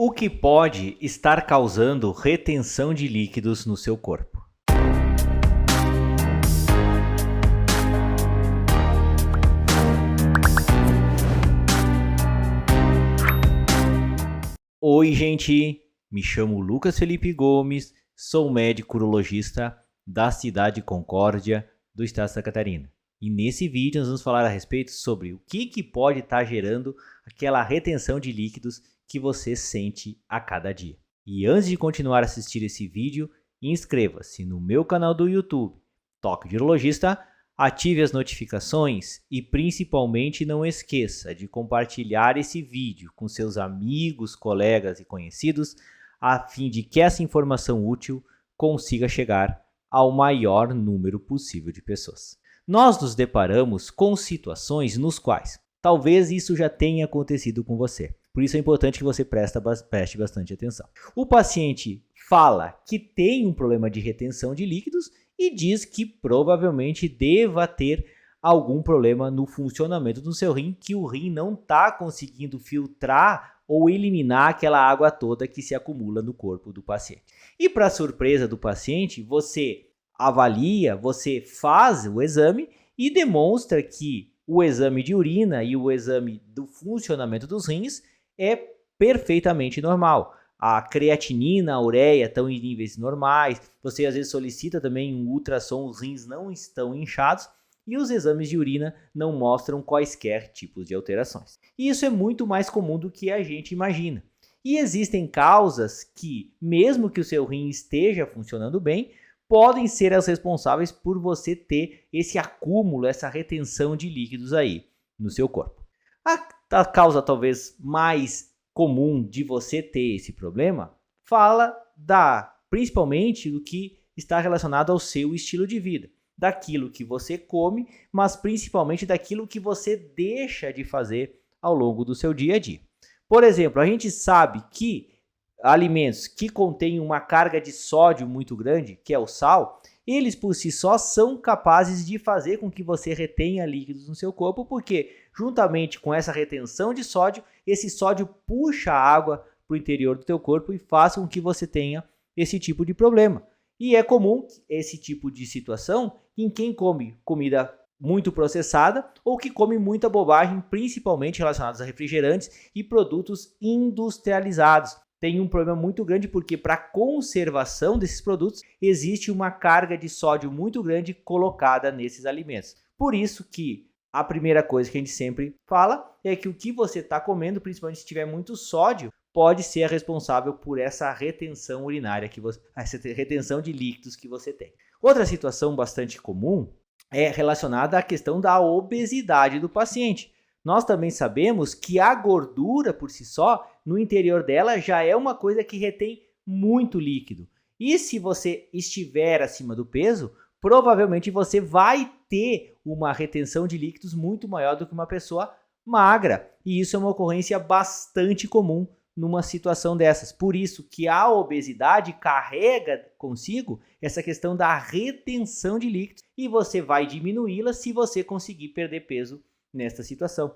O que pode estar causando retenção de líquidos no seu corpo? Oi, gente! Me chamo Lucas Felipe Gomes, sou médico urologista da cidade de Concórdia, do estado de Santa Catarina. E nesse vídeo nós vamos falar a respeito sobre o que pode estar gerando aquela retenção de líquidos que você sente a cada dia. E antes de continuar a assistir esse vídeo, inscreva-se no meu canal do YouTube, Toque de Urologista, ative as notificações e principalmente não esqueça de compartilhar esse vídeo com seus amigos, colegas e conhecidos, a fim de que essa informação útil consiga chegar ao maior número possível de pessoas. Nós nos deparamos com situações nos quais talvez isso já tenha acontecido com você. Por isso é importante que você preste bastante atenção. O paciente fala que tem um problema de retenção de líquidos e diz que provavelmente deva ter algum problema no funcionamento do seu rim, que o rim não está conseguindo filtrar ou eliminar aquela água toda que se acumula no corpo do paciente. E para surpresa do paciente, você avalia, você faz o exame e demonstra que o exame de urina e o exame do funcionamento dos rins é perfeitamente normal. A creatinina, a ureia estão em níveis normais, você às vezes solicita também um ultrassom, os rins não estão inchados e os exames de urina não mostram quaisquer tipos de alterações. E isso é muito mais comum do que a gente imagina. E existem causas que, mesmo que o seu rim esteja funcionando bem, podem ser as responsáveis por você ter esse acúmulo, essa retenção de líquidos aí no seu corpo. A causa talvez mais comum de você ter esse problema fala principalmente do que está relacionado ao seu estilo de vida, daquilo que você come, mas principalmente daquilo que você deixa de fazer ao longo do seu dia a dia. Por exemplo, a gente sabe que alimentos que contêm uma carga de sódio muito grande, que é o sal, eles por si só são capazes de fazer com que você retenha líquidos no seu corpo, porque juntamente com essa retenção de sódio, esse sódio puxa a água para o interior do teu corpo e faz com que você tenha esse tipo de problema. E é comum esse tipo de situação em quem come comida muito processada ou que come muita bobagem, principalmente relacionados a refrigerantes e produtos industrializados. Tem um problema muito grande porque para a conservação desses produtos existe uma carga de sódio muito grande colocada nesses alimentos. Por isso que a primeira coisa que a gente sempre fala é que o que você está comendo, principalmente se tiver muito sódio, pode ser a responsável por essa retenção urinária, essa retenção de líquidos que você tem. Outra situação bastante comum é relacionada à questão da obesidade do paciente. Nós também sabemos que a gordura por si só, no interior dela, já é uma coisa que retém muito líquido. E se você estiver acima do peso, provavelmente você vai ter uma retenção de líquidos muito maior do que uma pessoa magra. E isso é uma ocorrência bastante comum numa situação dessas. Por isso que a obesidade carrega consigo essa questão da retenção de líquidos e você vai diminuí-la se você conseguir perder peso nesta situação.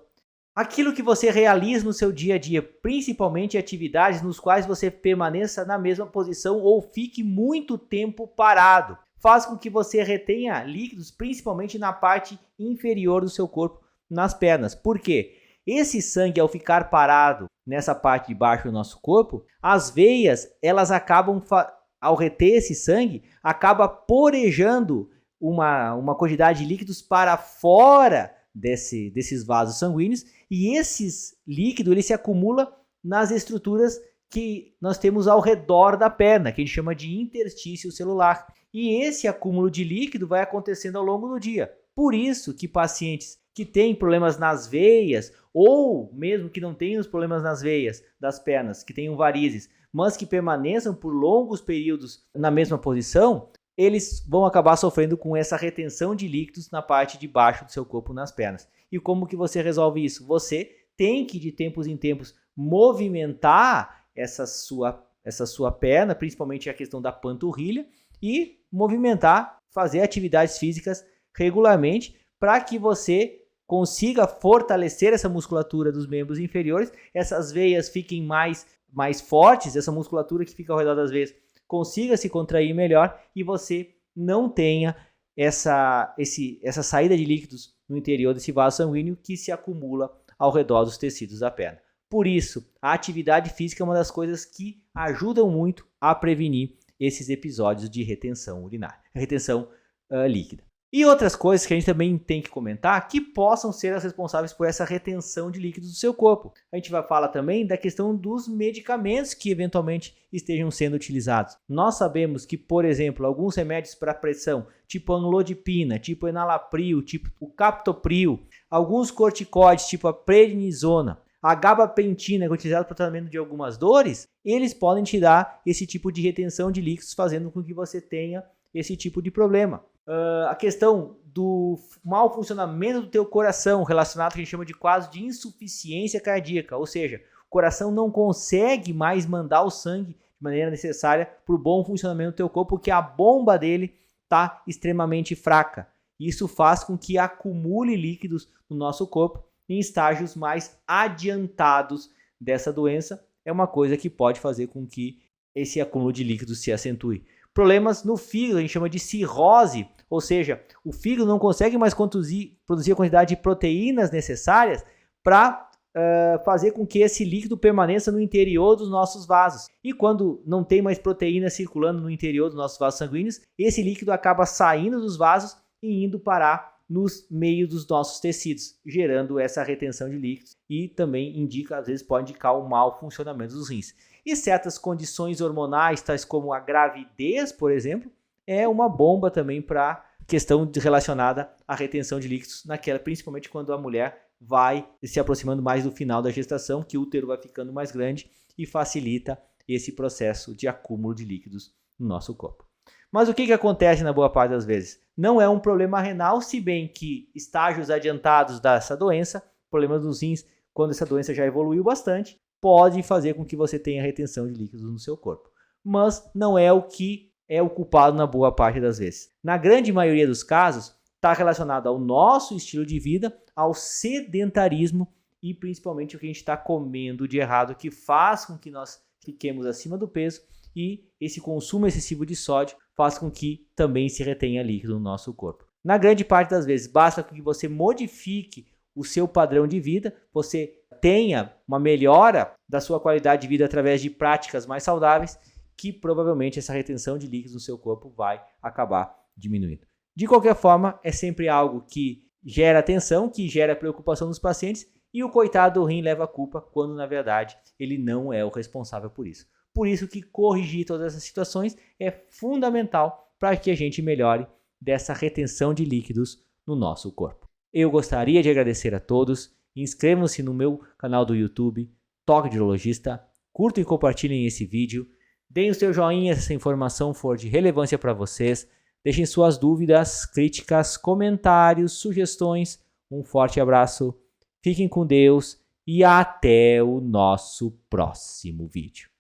Aquilo que você realiza no seu dia a dia, principalmente atividades nos quais você permaneça na mesma posição ou fique muito tempo parado, faz com que você retenha líquidos, principalmente na parte inferior do seu corpo, nas pernas. Por quê? Esse sangue, ao ficar parado nessa parte de baixo do nosso corpo, as veias, elas acabam, ao reter esse sangue, acaba porejando uma quantidade de líquidos para fora desses vasos sanguíneos, e esses líquidos ele se acumula nas estruturas que nós temos ao redor da perna, que a gente chama de interstício celular. E esse acúmulo de líquido vai acontecendo ao longo do dia. Por isso que pacientes que têm problemas nas veias, ou mesmo que não tenham os problemas nas veias das pernas, que tenham varizes, mas que permaneçam por longos períodos na mesma posição, eles vão acabar sofrendo com essa retenção de líquidos na parte de baixo do seu corpo, nas pernas. E como que você resolve isso? Você tem que, de tempos em tempos, movimentar essa sua perna, principalmente a questão da panturrilha, e movimentar, fazer atividades físicas regularmente para que você consiga fortalecer essa musculatura dos membros inferiores, essas veias fiquem mais mais fortes, essa musculatura que fica ao redor das veias consiga se contrair melhor e você não tenha essa saída de líquidos no interior desse vaso sanguíneo que se acumula ao redor dos tecidos da perna. Por isso, a atividade física é uma das coisas que ajudam muito a prevenir esses episódios de retenção urinária, retenção líquida. E outras coisas que a gente também tem que comentar que possam ser as responsáveis por essa retenção de líquidos do seu corpo. A gente vai falar também da questão dos medicamentos que eventualmente estejam sendo utilizados. Nós sabemos que, por exemplo, alguns remédios para pressão, tipo amlodipina, tipo enalapril, tipo o captopril, alguns corticoides, tipo a prednisona, a gabapentina, que é utilizada para o tratamento de algumas dores, eles podem te dar esse tipo de retenção de líquidos, fazendo com que você tenha esse tipo de problema. A questão do mau funcionamento do teu coração, relacionado ao que a gente chama de quadro de insuficiência cardíaca, ou seja, o coração não consegue mais mandar o sangue de maneira necessária para o bom funcionamento do teu corpo, porque a bomba dele está extremamente fraca. Isso faz com que acumule líquidos no nosso corpo em estágios mais adiantados dessa doença. É uma coisa que pode fazer com que esse acúmulo de líquidos se acentue. Problemas no fígado, a gente chama de cirrose, ou seja, o fígado não consegue mais produzir a quantidade de proteínas necessárias para fazer com que esse líquido permaneça no interior dos nossos vasos. E quando não tem mais proteína circulando no interior dos nossos vasos sanguíneos, esse líquido acaba saindo dos vasos e indo parar nos meios dos nossos tecidos, gerando essa retenção de líquidos e também indica, às vezes pode indicar o mau funcionamento dos rins. E certas condições hormonais, tais como a gravidez, por exemplo, é uma bomba também para questão relacionada à retenção de líquidos, principalmente quando a mulher vai se aproximando mais do final da gestação, que o útero vai ficando mais grande e facilita esse processo de acúmulo de líquidos no nosso corpo. Mas o que acontece na boa parte das vezes? Não é um problema renal, se bem que estágios adiantados dessa doença, problemas dos rins, quando essa doença já evoluiu bastante, pode fazer com que você tenha retenção de líquidos no seu corpo. Mas não é o que é o culpado na boa parte das vezes. Na grande maioria dos casos, está relacionado ao nosso estilo de vida, ao sedentarismo e principalmente o que a gente está comendo de errado, que faz com que nós fiquemos acima do peso, e esse consumo excessivo de sódio faz com que também se retenha líquido no nosso corpo. Na grande parte das vezes, basta que você modifique o seu padrão de vida, você tenha uma melhora da sua qualidade de vida através de práticas mais saudáveis, que provavelmente essa retenção de líquidos no seu corpo vai acabar diminuindo. De qualquer forma, é sempre algo que gera atenção, que gera preocupação nos pacientes, e o coitado do rim leva a culpa, quando na verdade ele não é o responsável por isso. Por isso que corrigir todas essas situações é fundamental para que a gente melhore dessa retenção de líquidos no nosso corpo. Eu gostaria de agradecer a todos. Inscrevam-se no meu canal do YouTube, Toque de Urologista, curtam e compartilhem esse vídeo, deem o seu joinha se essa informação for de relevância para vocês, deixem suas dúvidas, críticas, comentários, sugestões. Um forte abraço, fiquem com Deus e até o nosso próximo vídeo.